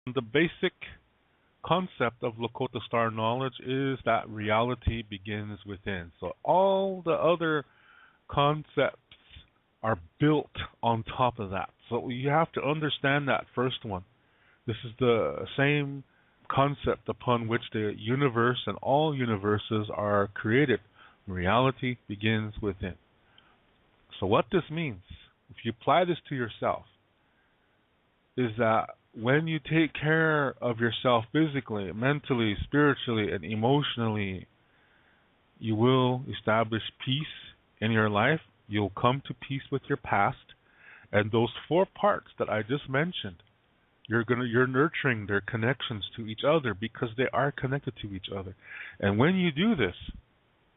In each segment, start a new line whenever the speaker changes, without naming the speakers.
The basic concept of Lakota Star knowledge is that reality begins within. So all the other concepts are built on top of that. So you have to understand that first one. This is the same concept upon which the universe and all universes are created. Reality begins within. So what this means, if you apply this to yourself, is that when you take care of yourself physically, mentally, spiritually, and emotionally, you will establish peace in your life. You'll come to peace with your past, and those four parts that I just mentioned, you're nurturing their connections to each other because they are connected to each other. And when you do this,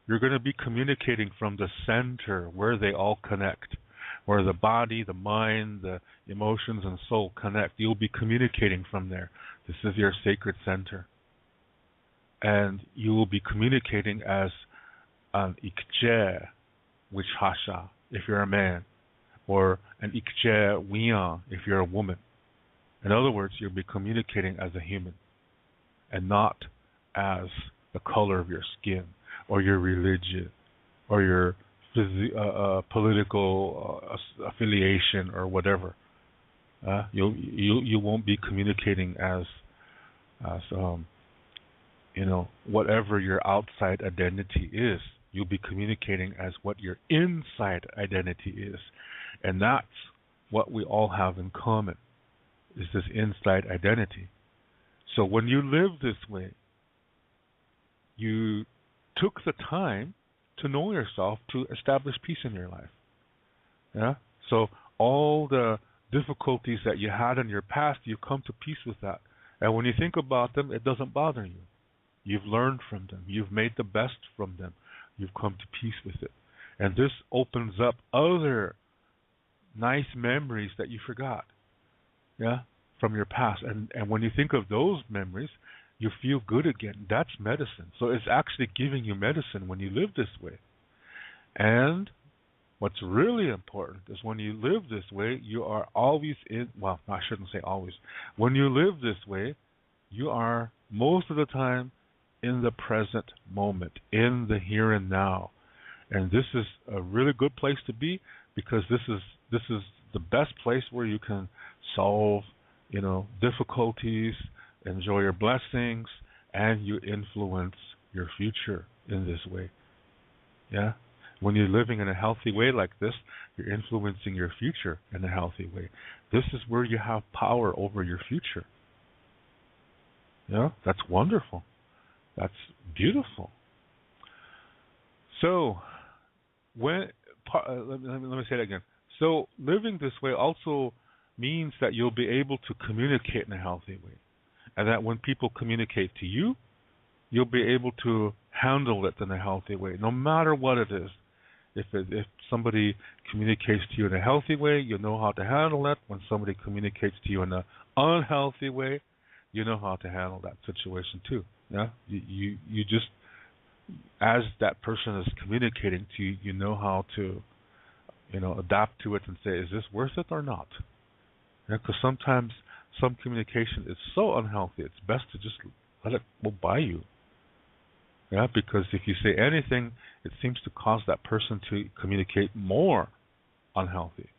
you're going to be communicating from the center where they all connect, where the body, the mind, the emotions, and soul connect. You'll be communicating from there. This is your sacred center. And you will be communicating as an ikje, which hasha, if you're a man, or an ikje wiyan, if you're a woman. In other words, you'll be communicating as a human and not as the color of your skin or your religion or your political affiliation or whatever. You won't be communicating as whatever your outside identity is. You'll be communicating as what your inside identity is, and that's what we all have in common. Is this inside identity. So when you live this way, you took the time to know yourself to establish peace in your life. Yeah? So all the difficulties that you had in your past, you come to peace with that. And when you think about them, it doesn't bother you. You've learned from them. You've made the best from them. You've come to peace with it. And this opens up other nice memories that you forgot. Yeah, from your past. And when you think of those memories, you feel good again. That's medicine. So it's actually giving you medicine when you live this way. And what's really important is when you live this way, you are always I shouldn't say always. When you live this way, you are most of the time in the present moment, in the here and now. And this is a really good place to be because this is the best place where you can solve, difficulties, enjoy your blessings, and you influence your future in this way. Yeah? When you're living in a healthy way like this, you're influencing your future in a healthy way. This is where you have power over your future. Yeah? That's wonderful. That's beautiful. So, let me say that again. So, living this way also means that you'll be able to communicate in a healthy way. And that when people communicate to you, you'll be able to handle it in a healthy way, no matter what it is. If somebody communicates to you in a healthy way, you know how to handle it. When somebody communicates to you in an unhealthy way, you know how to handle that situation too. Yeah, you just, as that person is communicating to you, you know how to, adapt to it and say, is this worth it or not? Because sometimes some communication is so unhealthy, it's best to just let it go by you. Yeah, because if you say anything, it seems to cause that person to communicate more unhealthy.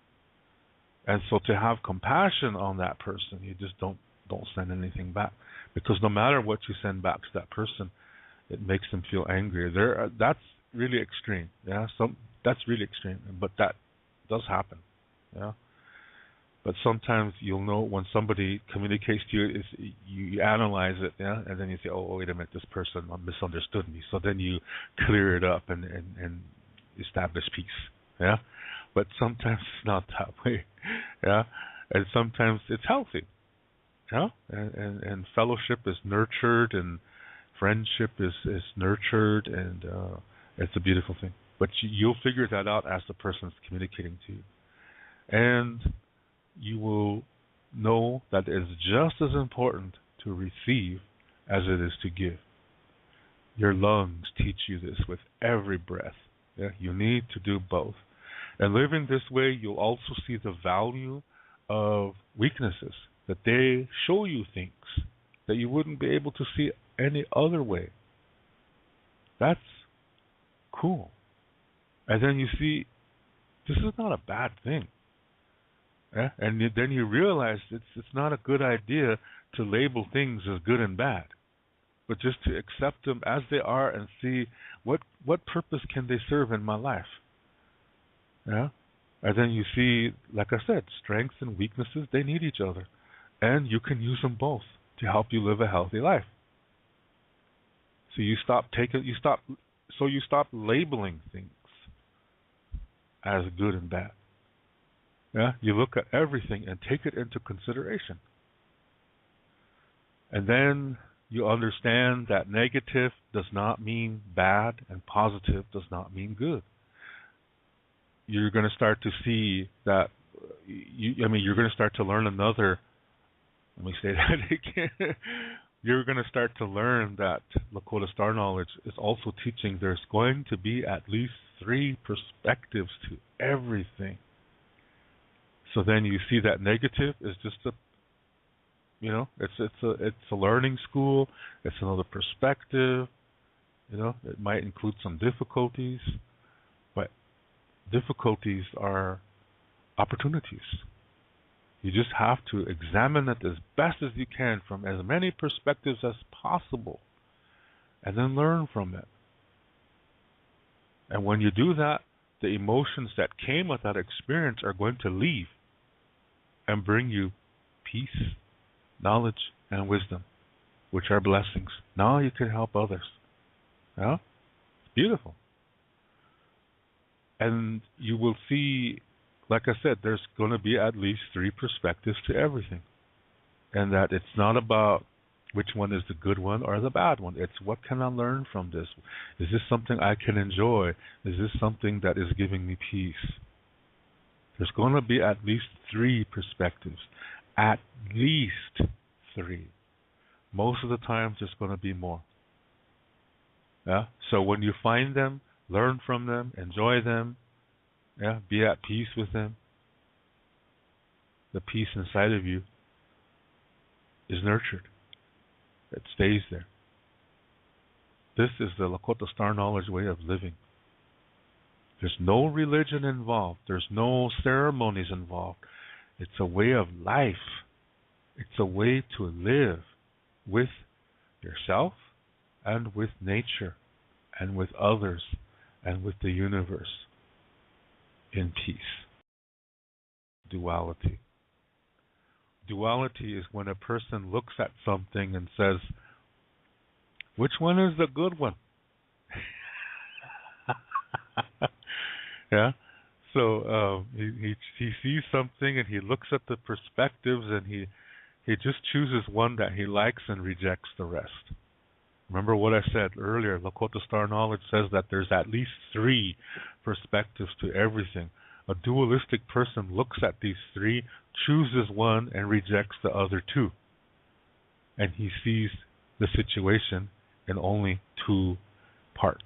And so to have compassion on that person, you just don't send anything back. Because no matter what you send back to that person, it makes them feel angry. That's really extreme. Yeah, that's really extreme. But that does happen. Yeah. But sometimes you'll know when somebody communicates to you, you analyze it, yeah, and then you say, oh, wait a minute, this person misunderstood me. So then you clear it up and establish peace, yeah. But sometimes it's not that way, yeah. And sometimes it's healthy, yeah. And fellowship is nurtured, and friendship is nurtured, and it's a beautiful thing. But you'll figure that out as the person's communicating to you, and you will know that it is just as important to receive as it is to give. Your lungs teach you this with every breath. Yeah? You need to do both. And living this way, you'll also see the value of weaknesses. that they show you things that you wouldn't be able to see any other way. That's cool. And then you see, this is not a bad thing. Yeah? And then you realize it's not a good idea to label things as good and bad, but just to accept them as they are and see what purpose can they serve in my life. Yeah? And then you see, like I said, strengths and weaknesses, they need each other. And you can use them both to help you live a healthy life. So you stop labeling things as good and bad. Yeah? You look at everything and take it into consideration. And then you understand that negative does not mean bad and positive does not mean good. You're going to start to see that, you're going to start to learn another, let me say that again. You're going to start to learn that Lakota Star Knowledge is also teaching there's going to be at least 3 perspectives to everything. So then you see that negative is just it's a learning school. It's another perspective. It might include some difficulties, but difficulties are opportunities. You just have to examine it as best as you can from as many perspectives as possible, and then learn from it. And when you do that, the emotions that came with that experience are going to leave and bring you peace, knowledge, and wisdom, which are blessings. Now you can help others. Yeah? It's beautiful. And you will see, like I said, there's going to be at least 3 perspectives to everything. And that it's not about which one is the good one or the bad one. It's what can I learn from this? Is this something I can enjoy? Is this something that is giving me peace? There's going to be at least 3 perspectives. At least 3. Most of the time, there's going to be more. Yeah. So when you find them, learn from them, enjoy them, yeah, be at peace with them. The peace inside of you is nurtured. It stays there. This is the Lakota Star Knowledge way of living. There's no religion involved. There's no ceremonies involved. It's a way of life. It's a way to live with yourself and with nature and with others and with the universe in peace. Duality. Duality is when a person looks at something and says, which one is the good one? Yeah? So he sees something and he looks at the perspectives and he just chooses one that he likes and rejects the rest. Remember what I said earlier, Lakota Star Knowledge says that there's at least 3 perspectives to everything. A dualistic person looks at these 3, chooses one, and rejects the other 2. And he sees the situation in only 2 parts.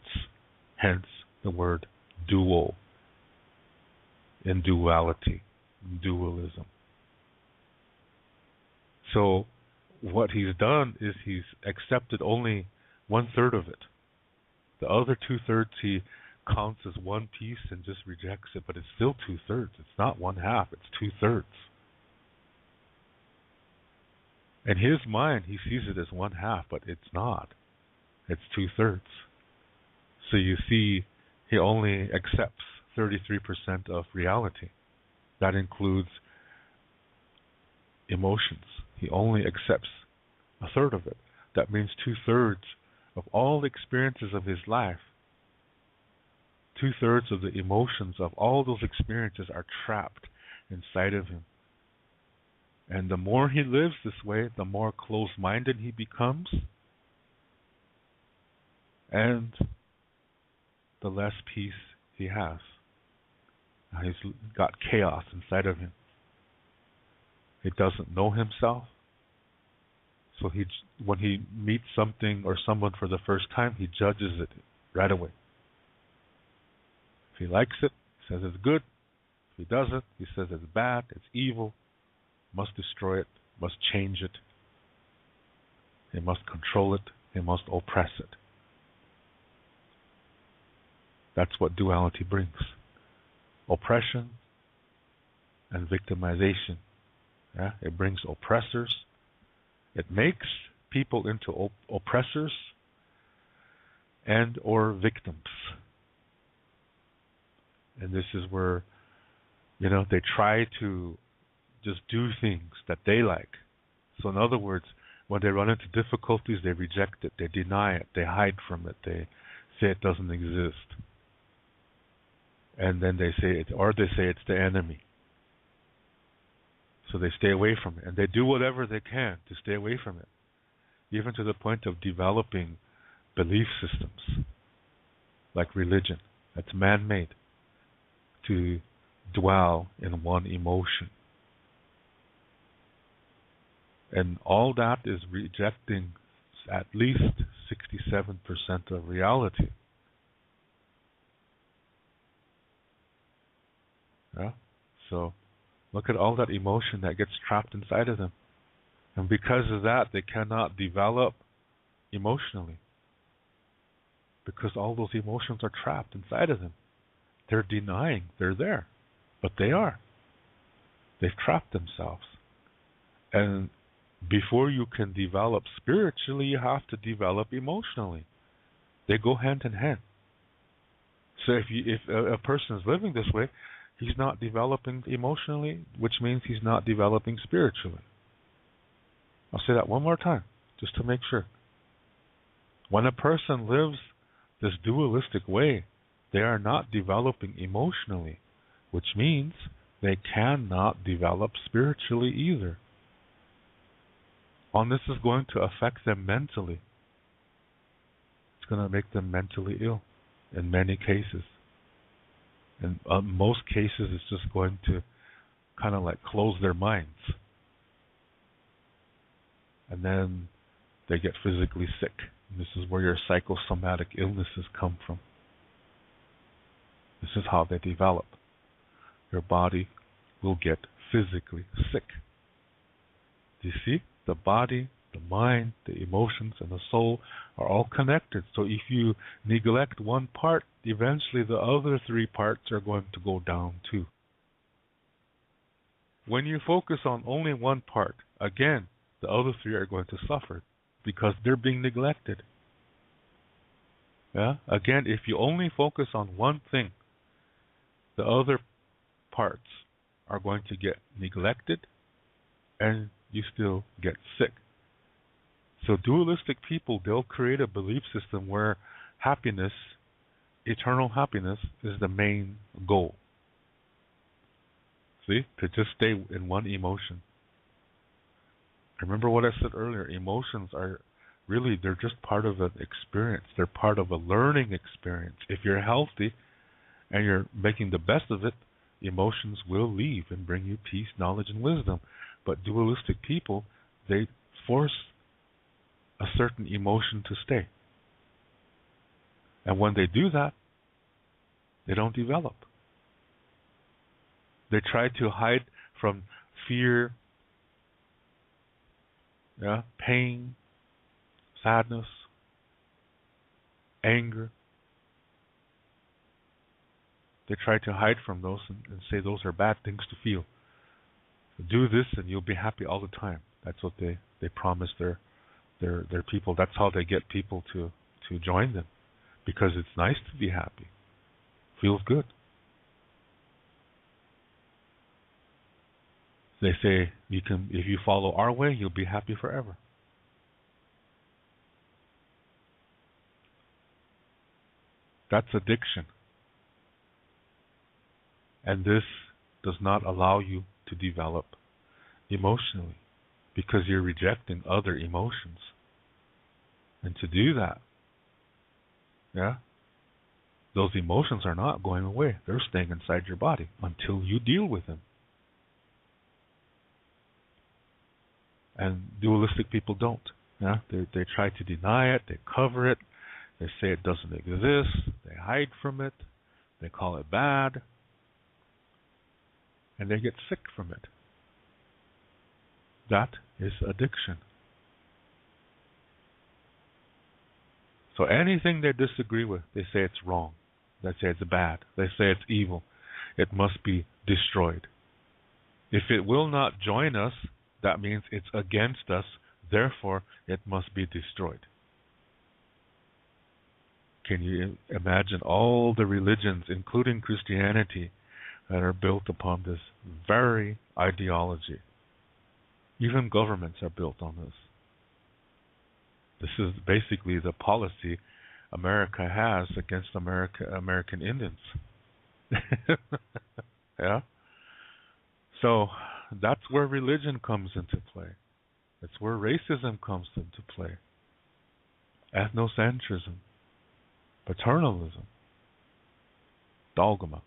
Hence the word dual. In duality, dualism. So what he's done is he's accepted only 1/3 of it. The other 2/3 he counts as one piece and just rejects it, but it's still 2/3. It's not 1/2, it's 2/3. In his mind, he sees it as 1/2, but it's not. It's 2/3. So you see, he only accepts 33% of reality. That includes emotions. He only accepts 1/3 of it. That means 2/3 of all the experiences of his life. 2/3 of the emotions of all those experiences are trapped inside of him. And the more he lives this way, the more closed-minded he becomes, and the less peace he has. He's got chaos inside of him. He doesn't know himself. So when he meets something or someone for the first time, he judges it right away. If he likes it, he says it's good. If he doesn't, he says it's bad, it's evil, must destroy it, must change it. They must control it. They must oppress it. That's what duality brings. Oppression and victimization. Yeah? It brings oppressors. It makes people into oppressors and or victims. And this is where, they try to just do things that they like. So in other words, when they run into difficulties, they reject it, they deny it, they hide from it, they say it doesn't exist. And then they say it's the enemy. So they stay away from it. And they do whatever they can to stay away from it. Even to the point of developing belief systems, like religion, that's man-made, to dwell in one emotion. And all that is rejecting at least 67% of reality. Yeah? So look at all that emotion that gets trapped inside of them. And because of that, they cannot develop emotionally. Because all those emotions are trapped inside of them. They're denying they're there. But they are. They've trapped themselves. And before you can develop spiritually, you have to develop emotionally. They go hand in hand. So if a person is living this way, he's not developing emotionally, which means he's not developing spiritually. I'll say that one more time, just to make sure. When a person lives this dualistic way, they are not developing emotionally, which means they cannot develop spiritually either. And this is going to affect them mentally. It's going to make them mentally ill in many cases. In most cases, it's just going to kind of like close their minds. And then they get physically sick. And this is where your psychosomatic illnesses come from. This is how they develop. Your body will get physically sick. Do you see? The body, the mind, the emotions, and the soul are all connected. So if you neglect one part, eventually the other three parts are going to go down too. When you focus on only one part, again, the other three are going to suffer because they're being neglected. Yeah? Again, if you only focus on one thing, the other parts are going to get neglected and you still get sick. So dualistic people, they'll create a belief system where happiness, eternal happiness, is the main goal. See? To just stay in one emotion. Remember what I said earlier, emotions are really, they're just part of an experience. They're part of a learning experience. If you're healthy and you're making the best of it, emotions will leave and bring you peace, knowledge, and wisdom. But dualistic people, they force a certain emotion to stay. And when they do that, they don't develop. They try to hide from fear, pain, sadness, anger. They try to hide from those and say those are bad things to feel. Do this and you'll be happy all the time. That's what they promise their people. That's how they get people to join them. Because it's nice to be happy. Feels good. They say if you follow our way, you'll be happy forever. That's addiction. And this does not allow you to develop emotionally because you're rejecting other emotions. And to do that, those emotions are not going away. They're staying inside your body until you deal with them. And dualistic people don't. They try to deny it. They cover it. They say it doesn't exist. They hide from it. They call it bad. And they get sick from it. That is addiction. So anything they disagree with, they say it's wrong. They say it's bad. They say it's evil. It must be destroyed. If it will not join us, that means it's against us. Therefore, it must be destroyed. Can you imagine all the religions, including Christianity, that are built upon this very ideology? Even governments are built on this. This is basically the policy America has against American Indians. Yeah? So that's where religion comes into play. That's where racism comes into play. Ethnocentrism, paternalism, dogma.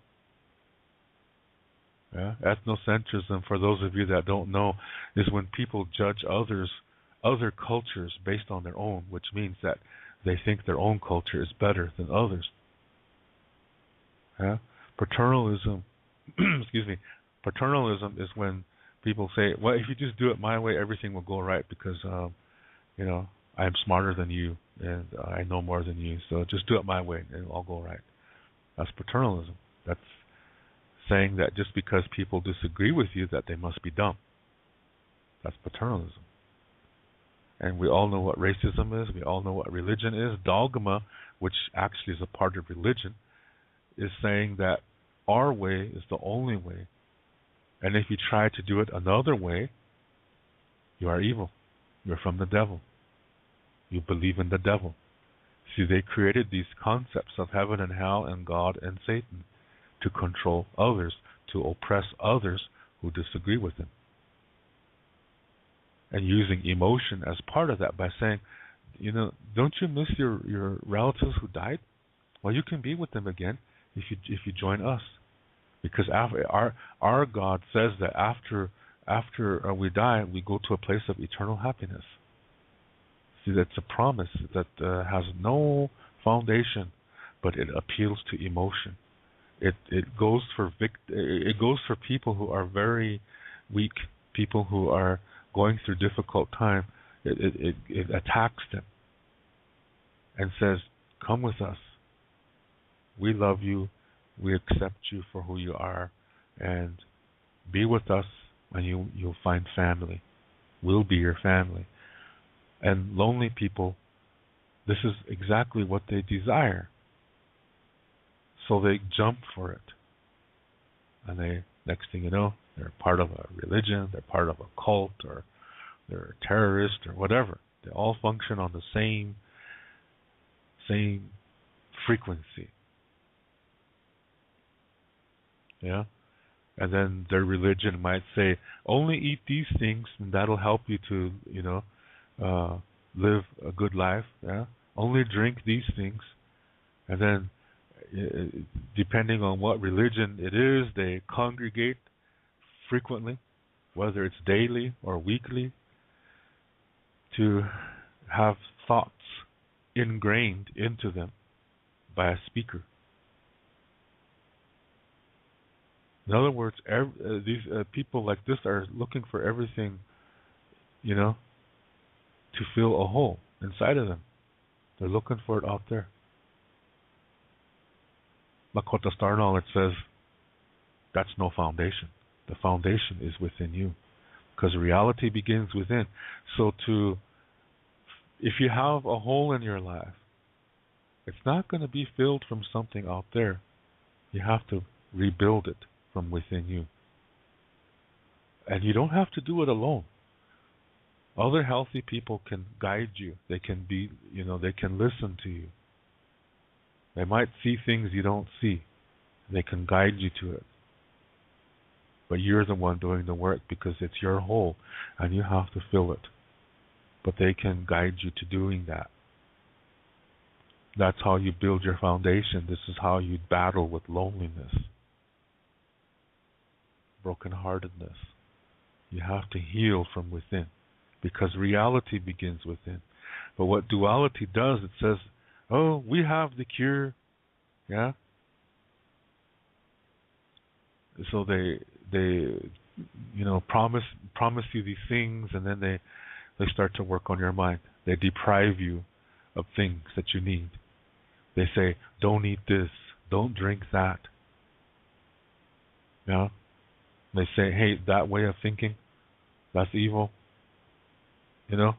Yeah? Ethnocentrism, for those of you that don't know, is when people judge other cultures based on their own, which means that they think their own culture is better than others. Yeah? Paternalism, excuse me, paternalism is when people say, well, if you just do it my way, everything will go right because, I'm smarter than you and I know more than you, so just do it my way and it'll all go right. That's paternalism. That's saying that just because people disagree with you that they must be dumb. That's paternalism. And we all know what racism is. We all know what religion is. Dogma, which actually is a part of religion, is saying that our way is the only way. And if you try to do it another way, you are evil. You're from the devil. You believe in the devil. See, they created these concepts of heaven and hell and God and Satan to control others, to oppress others who disagree with them. And using emotion as part of that by saying, don't you miss your relatives who died? Well, you can be with them again if you join us, because our God says that after we die, we go to a place of eternal happiness. See, that's a promise that has no foundation, but it appeals to emotion. It goes for people who are very weak, people who are going through difficult time. It attacks them and says, "Come with us. We love you. We accept you for who you are, and be with us, and you'll find family. We'll be your family." And lonely people, this is exactly what they desire. So they jump for it. And they, next thing you know, they're part of a religion, they're part of a cult, or they're a terrorist, or whatever. They all function on the same frequency. Yeah? And then their religion might say, only eat these things and that'll help you to, live a good life. Yeah? Only drink these things. And then, depending on what religion it is, they congregate frequently, whether it's daily or weekly, to have thoughts ingrained into them by a speaker. In other words, these people like this are looking for everything, to fill a hole inside of them. They're looking for it out there. Lakota Star Knowledge says that's no foundation. The foundation is within you, because reality begins within. So if you have a hole in your life, it's not going to be filled from something out there. You have to rebuild it from within you. And you don't have to do it alone. Other healthy people can guide you. They can be, they can listen to you. They might see things you don't see. They can guide you to it. But you're the one doing the work because it's your hole and you have to fill it. But they can guide you to doing that. That's how you build your foundation. This is how you battle with loneliness, brokenheartedness. You have to heal from within, because reality begins within. But what duality does, it says, oh, we have the cure. Yeah? So they promise you these things, and then they start to work on your mind. They deprive you of things that you need. They say, don't eat this, don't drink that. Yeah. They say, hey, that way of thinking, that's evil. That's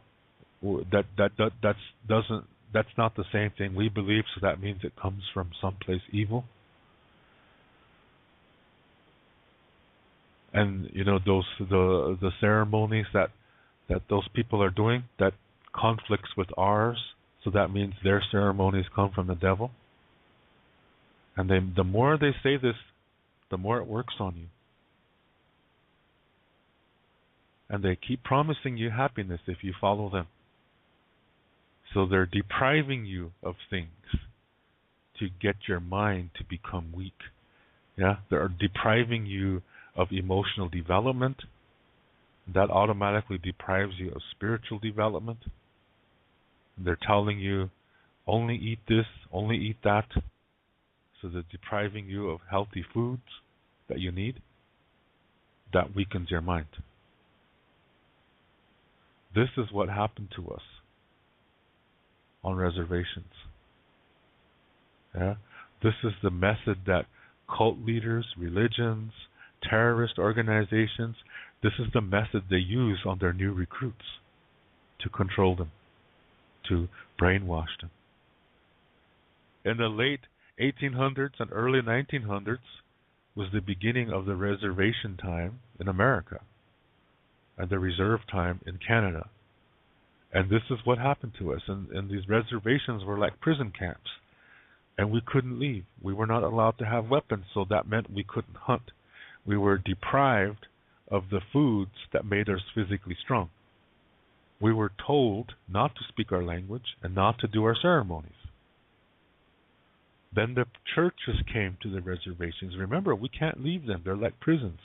not the same thing we believe, so that means it comes from someplace evil. And the ceremonies that those people are doing that conflicts with ours, so that means their ceremonies come from the devil. And the more they say this, the more it works on you. And they keep promising you happiness if you follow them. So they're depriving you of things to get your mind to become weak. Yeah, they're depriving you of emotional development. That automatically deprives you of spiritual development. They're telling you, only eat this, only eat that. So they're depriving you of healthy foods that you need. That weakens your mind. This is what happened to us on reservations. Yeah? This is the method that cult leaders, religions, terrorist organizations, this is the method they use on their new recruits to control them, to brainwash them. In the late 1800s and early 1900s was the beginning of the reservation time in America and the reserve time in Canada. And this is what happened to us. And these reservations were like prison camps. And we couldn't leave. We were not allowed to have weapons, so that meant we couldn't hunt. We were deprived of the foods that made us physically strong. We were told not to speak our language and not to do our ceremonies. Then the churches came to the reservations. Remember, we can't leave them. They're like prisons.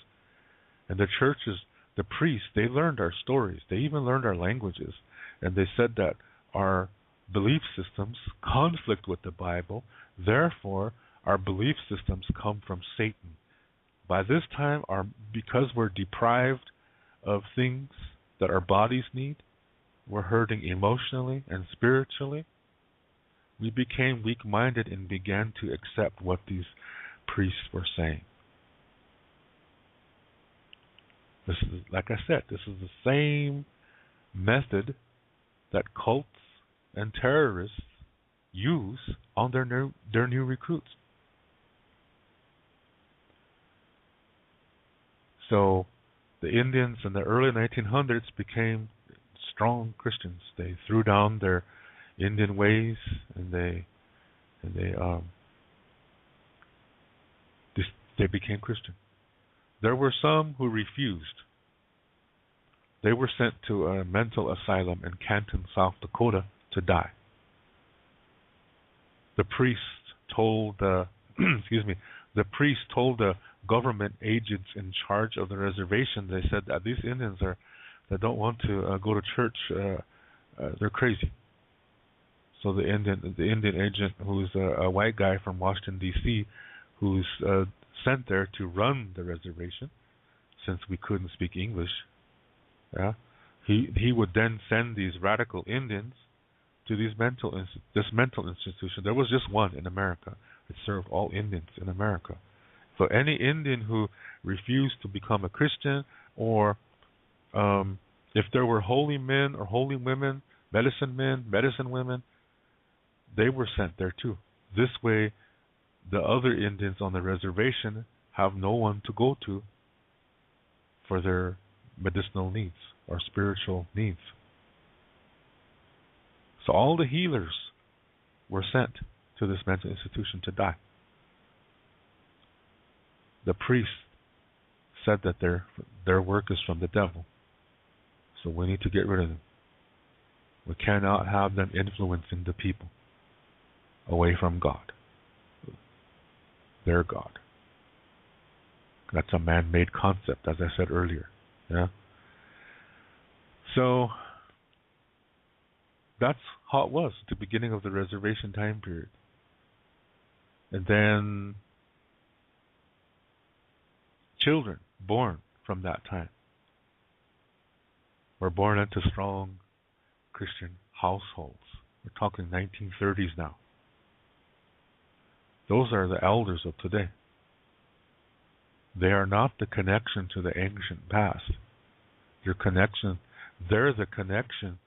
And the churches, the priests, they learned our stories. They even learned our languages. And they said that our belief systems conflict with the Bible. Therefore, our belief systems come from Satan. By this time, because we're deprived of things that our bodies need, we're hurting emotionally and spiritually, we became weak-minded and began to accept what these priests were saying. This is, like I said, this is the same method that cults and terrorists use on their new recruits. So the Indians in the early 1900s became strong Christians. They threw down their Indian ways and they became Christian. There were some who refused. They were sent to a mental asylum in Canton, South Dakota, to die. The priest told the government agents in charge of the reservation. They said that these Indians that don't want to go to church, they're crazy. So the Indian agent, who's a white guy from Washington D.C., who's sent there to run the reservation, since we couldn't speak English. Yeah, he would then send these radical Indians to this mental institution. There was just one in America. It served all Indians in America. So any Indian who refused to become a Christian, or if there were holy men or holy women, medicine men, medicine women, they were sent there too. This way, the other Indians on the reservation have no one to go to for their medicinal needs or spiritual needs. So all the healers were sent to this mental institution to die. The priests said that their work is from the devil. So we need to get rid of them. We cannot have them influencing the people away from God. Their God. That's a man-made concept, as I said earlier. Yeah. So that's how it was at the beginning of the reservation time period. And then children born from that time. Were born into strong Christian households. We're talking 1930s now. Those are the elders of today. They are not the connection to the ancient past. They're the connection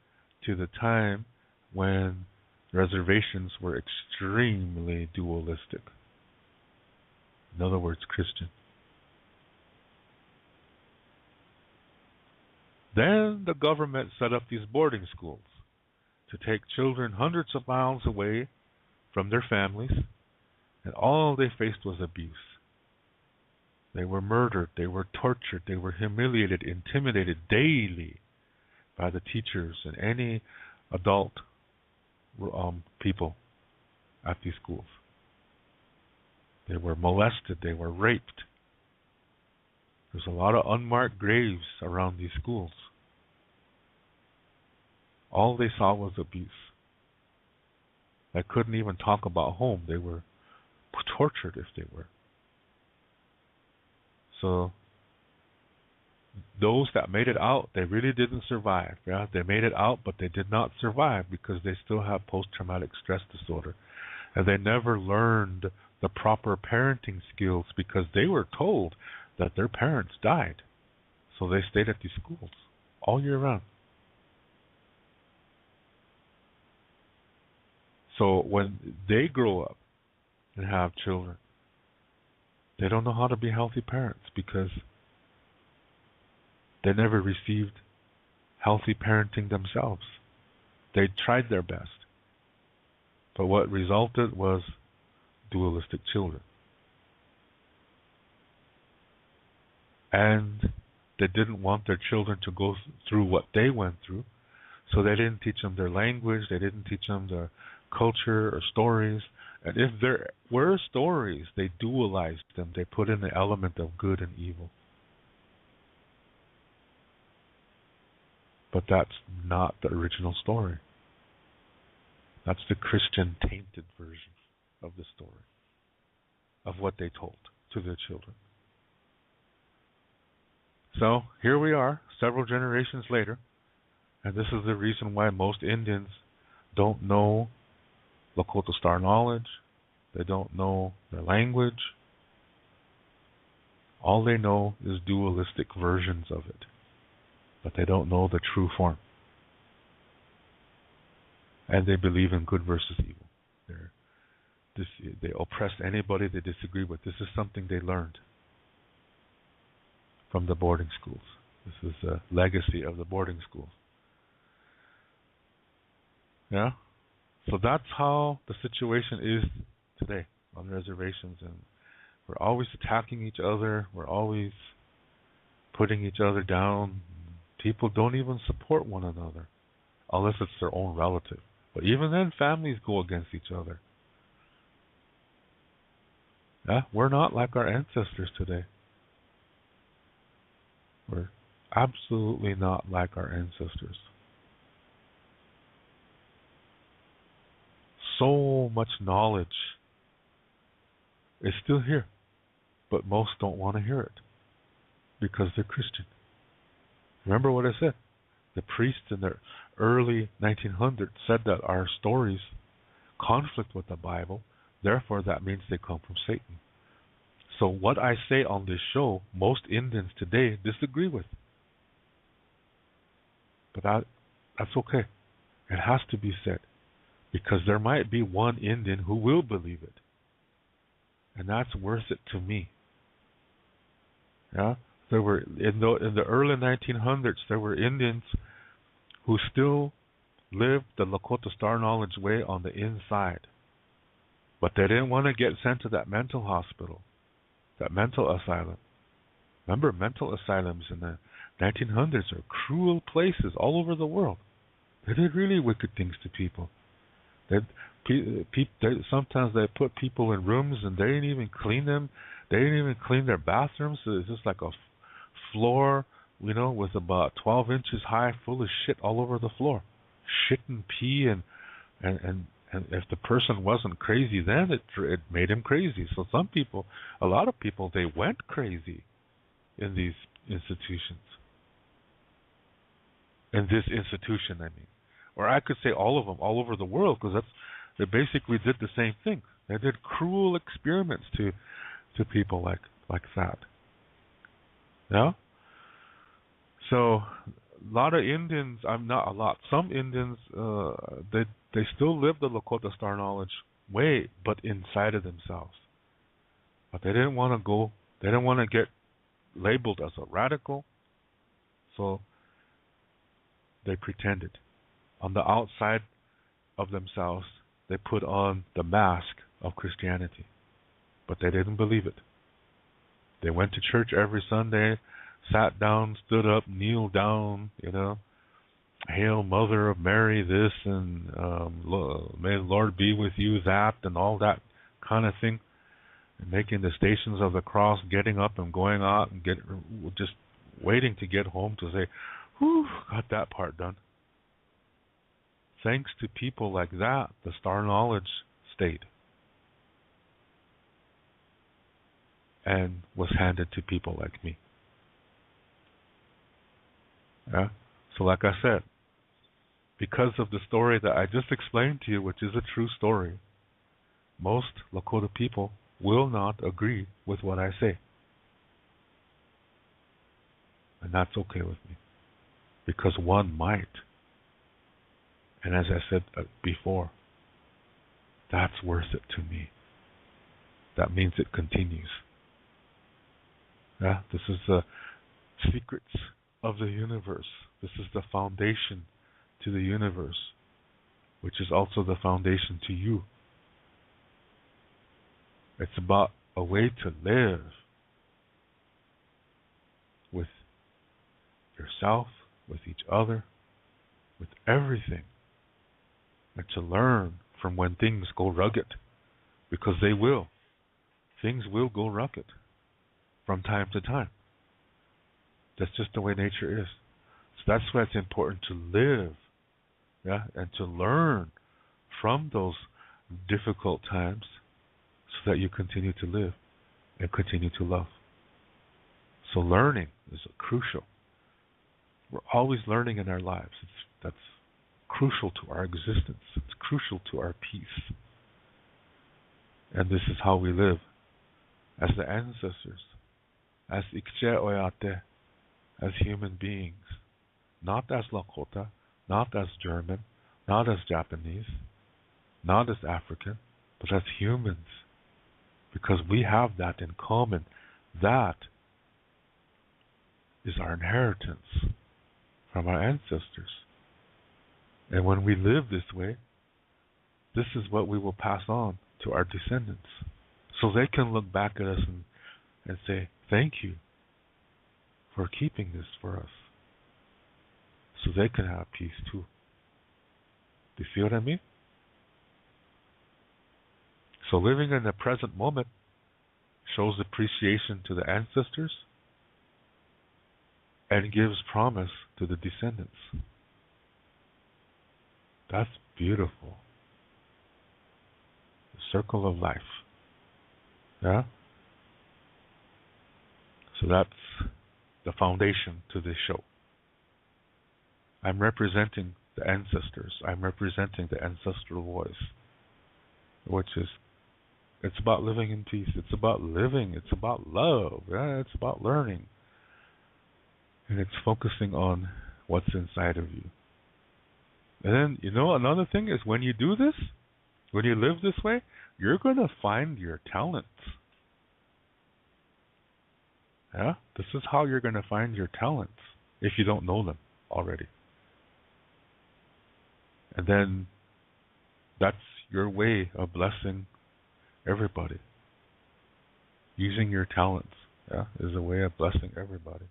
to the time when reservations were extremely dualistic. In other words, Christian. Then the government set up these boarding schools to take children hundreds of miles away from their families, and all they faced was abuse. They were murdered, they were tortured, they were humiliated, intimidated daily by the teachers and any adult people at these schools. They were molested, they were raped. There's a lot of unmarked graves around these schools. All they saw was abuse. They couldn't even talk about home. They were tortured if they were. So those that made it out, they really didn't survive. Yeah, they made it out, but they did not survive because they still have post-traumatic stress disorder. And they never learned the proper parenting skills because they were told that their parents died. So they stayed at these schools all year round. So when they grow up and have children, they don't know how to be healthy parents because they never received healthy parenting themselves. They tried their best. But what resulted was dualistic children. And they didn't want their children to go through what they went through, so they didn't teach them their language, they didn't teach them their culture or stories. And if there were stories, they dualized them. They put in the element of good and evil. But that's not the original story. That's the Christian tainted version of the story, of what they told to their children. So here we are, several generations later, and this is the reason why most Indians don't know Lakota Star knowledge. They don't know their language. All they know is dualistic versions of it, but they don't know the true form. And they believe in good versus evil. They oppress anybody they disagree with. This is something they learned from the boarding schools. This is a legacy of the boarding schools. Yeah? So that's how the situation is today on reservations. And we're always attacking each other. We're always putting each other down. People don't even support one another unless it's their own relative. But even then, families go against each other. Yeah? We're not like our ancestors today. We're absolutely not like our ancestors. So much knowledge is still here, but most don't want to hear it because they're Christian. Remember what I said? The priests in the early 1900s said that our stories conflict with the Bible, therefore that means they come from Satan. So what I say on this show, most Indians today disagree with. But that's okay. It has to be said. Because there might be one Indian who will believe it. And that's worth it to me. Yeah? There were in the early 1900s, there were Indians who still lived the Lakota Star Knowledge way on the inside. But they didn't want to get sent to that mental hospital, that mental asylum. Remember, mental asylums in the 1900s are cruel places all over the world. They did really wicked things to people. Sometimes they put people in rooms and they didn't even clean them. They didn't even clean their bathrooms. So it's just like a floor, with about 12 inches high, full of shit all over the floor. Shit and pee, and if the person wasn't crazy then, it made him crazy. So a lot of people, they went crazy in these institutions. In this institution, I mean. Or I could say all of them, all over the world, because they basically did the same thing. They did cruel experiments to people like that. Yeah? So a lot of Indians, I'm not a lot. Some Indians, they still live the Lakota Star Knowledge way, but inside of themselves. But they didn't want to go. They didn't want to get labeled as a radical, so they pretended. On the outside of themselves, they put on the mask of Christianity, but they didn't believe it. They went to church every Sunday, sat down, stood up, kneeled down, Hail Mother of Mary, this, and may the Lord be with you, that, and all that kind of thing. And making the Stations of the Cross, getting up and going out and just waiting to get home to say, whew, got that part done. Thanks to people like that, the Star Knowledge stayed and was handed to people like me. Yeah? So like I said, because of the story that I just explained to you, which is a true story, most Lakota people will not agree with what I say. And that's okay with me, because one might. And as I said before, that's worth it to me. That means it continues. Yeah, this is the secrets of the universe. This is the foundation to the universe, which is also the foundation to you. It's about a way to live with yourself, with each other, with everything, and to learn from when things go rugged, because they will. Things will go rugged from time to time. That's just the way nature is. So that's why it's important to live, and to learn from those difficult times so that you continue to live and continue to love. So learning is crucial. We're always learning in our lives. That's crucial to our existence. It's crucial to our peace. And this is how we live as the ancestors, as Ikche Oyate, as human beings, not as Lakota, not as German, not as Japanese, not as African, but as humans, because we have that in common. That is our inheritance from our ancestors. And when we live this way, this is what we will pass on to our descendants. So they can look back at us and say, thank you for keeping this for us. So they can have peace too. Do you see what I mean? So living in the present moment shows appreciation to the ancestors and gives promise to the descendants. That's beautiful. The circle of life. Yeah? So that's the foundation to this show. I'm representing the ancestors. I'm representing the ancestral voice, which is, it's about living in peace. It's about living. It's about love. Yeah? It's about learning. And it's focusing on what's inside of you. And then, another thing is when you do this, when you live this way, you're going to find your talents. Yeah? This is how you're going to find your talents if you don't know them already. And then that's your way of blessing everybody. Using your talents, is a way of blessing everybody.